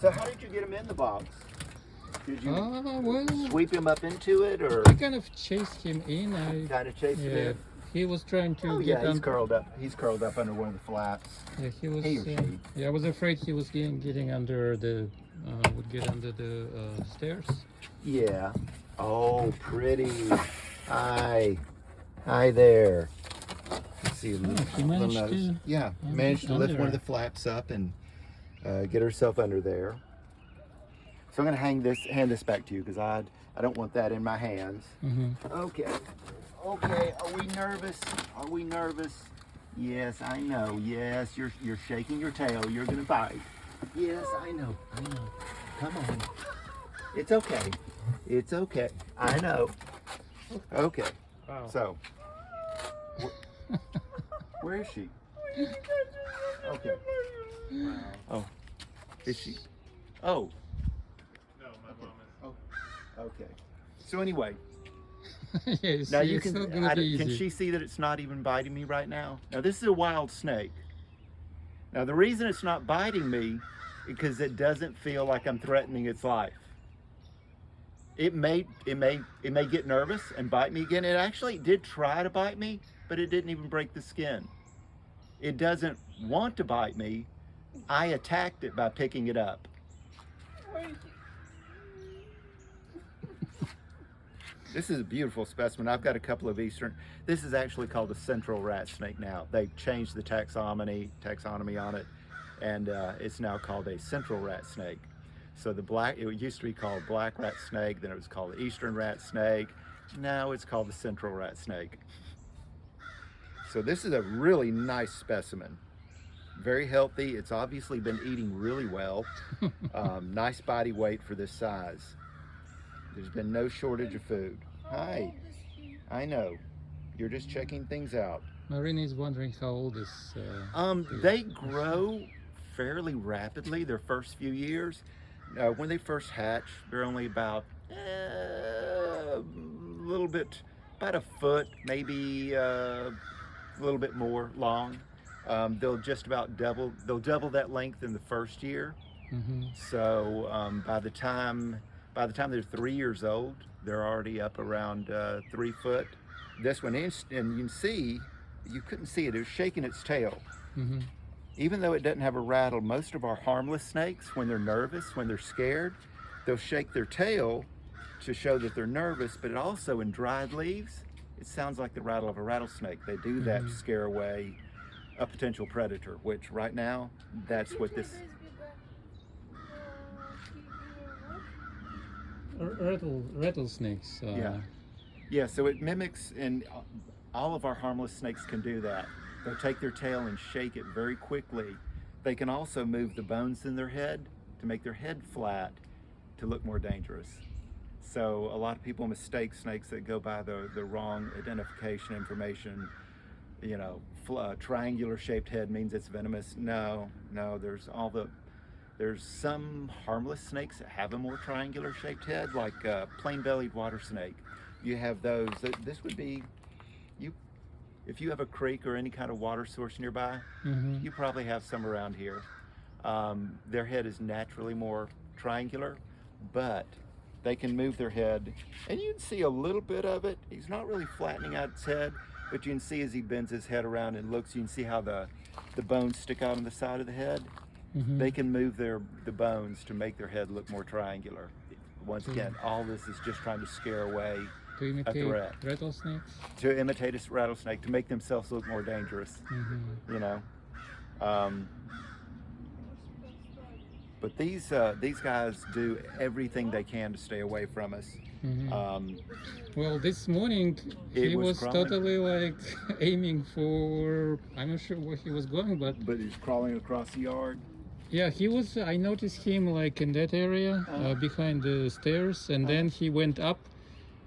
So how did you get him in the box? Did you Well, sweep him up into it, or I kind of chased him in. kind of chase him Yeah, in? he was trying to Oh get yeah, he's on. curled up. He's curled up under one of the flaps. Yeah, he was. He or she. Yeah, I was afraid he was getting under the would get under the stairs. Yeah. Oh, pretty. Hi. Hi there. Let's see. He managed to. Yeah, get managed to lift under one of her. the flaps up and get herself under there. So I'm gonna hand this back to you because I don't want that in my hands. Okay. Okay. Are we nervous? Are we nervous? Yes, I know. Yes, you're shaking your tail. You're gonna bite. Yes, I know. I know. Come on. It's okay. It's okay. I know. Okay. Wow. So, where is she? Okay. Oh, is she? Oh. No, my mom is. Oh. Okay. So anyway, Yeah, now see, you it's can. not gonna be Can easy. she see that it's not even biting me right now? Now this is a wild snake. Now the reason it's not biting me is because it doesn't feel like I'm threatening its life. It may get nervous and bite me again. It actually did try to bite me, but it didn't even break the skin. It doesn't want to bite me. I attacked it by picking it up. This is a beautiful specimen. I've got a couple of eastern. This is actually called a central rat snake now. They've changed the taxonomy on it, and it's now called a central rat snake. So it used to be called black rat snake, then it was called the eastern rat snake. Now it's called the central rat snake. So this is a really nice specimen. Very healthy. It's obviously been eating really well. Nice body weight for this size. There's been no shortage of food. Hi. I know. You're just checking things out. Marina is wondering how old is. They grow fairly rapidly their first few years. When they first hatch, they're only about a little bit, about a foot, maybe a little bit more long. They'll just about double. They'll double that length in the first year. So by the time they're 3 years old, they're already up around 3 foot. This one, and you can see, you couldn't see it. It was shaking its tail. Even though it doesn't have a rattle, most of our harmless snakes, when they're nervous, when they're scared, they'll shake their tail to show that they're nervous. But it also, in dried leaves, it sounds like the rattle of a rattlesnake. They do that to scare away a potential predator, which right now, that's what this. Rattlesnakes. Yeah, so it mimics, and all of our harmless snakes can do that. They'll take their tail and shake it very quickly. They can also move the bones in their head to make their head flat to look more dangerous. So a lot of people mistake snakes that go by the wrong identification information. You know, triangular shaped head means it's venomous. No, there's some harmless snakes that have a more triangular shaped head, like plain bellied water snake. You have those. This would be, if you have a creek or any kind of water source nearby, you probably have some around here. Their head is naturally more triangular, but they can move their head, and you can see a little bit of it. He's not really flattening out his head, but you can see as he bends his head around and looks, you can see how the bones stick out on the side of the head. They can move the bones to make their head look more triangular. Once again, all this is just trying to scare away To a imitate threat. rattlesnakes. To imitate a rattlesnake, to make themselves look more dangerous. You know. But these guys do everything they can to stay away from us. Well, this morning It he was was crawling. totally like aiming for. I'm not sure where he was going, but But he's crawling across the yard. yeah, he was. I noticed him like in that area behind the stairs, and then he went up,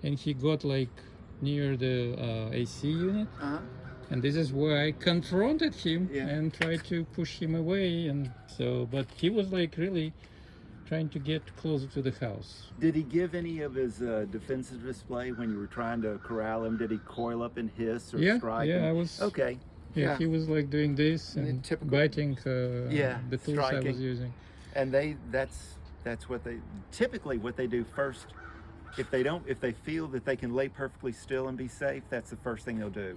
and he got like near the AC unit. And this is where I confronted him and tried to push him away. And so, but he was like really trying to get closer to the house. Did he give any of his defensive display when you were trying to corral him? Did he coil up and hiss or strike? Yeah, him? I was. Okay. Yeah, Yeah. he was like doing this And and typical- biting Yeah, the tools I striking. was using. And that's what they typically what they do first. If they feel that they can lay perfectly still and be safe, that's the first thing they'll do.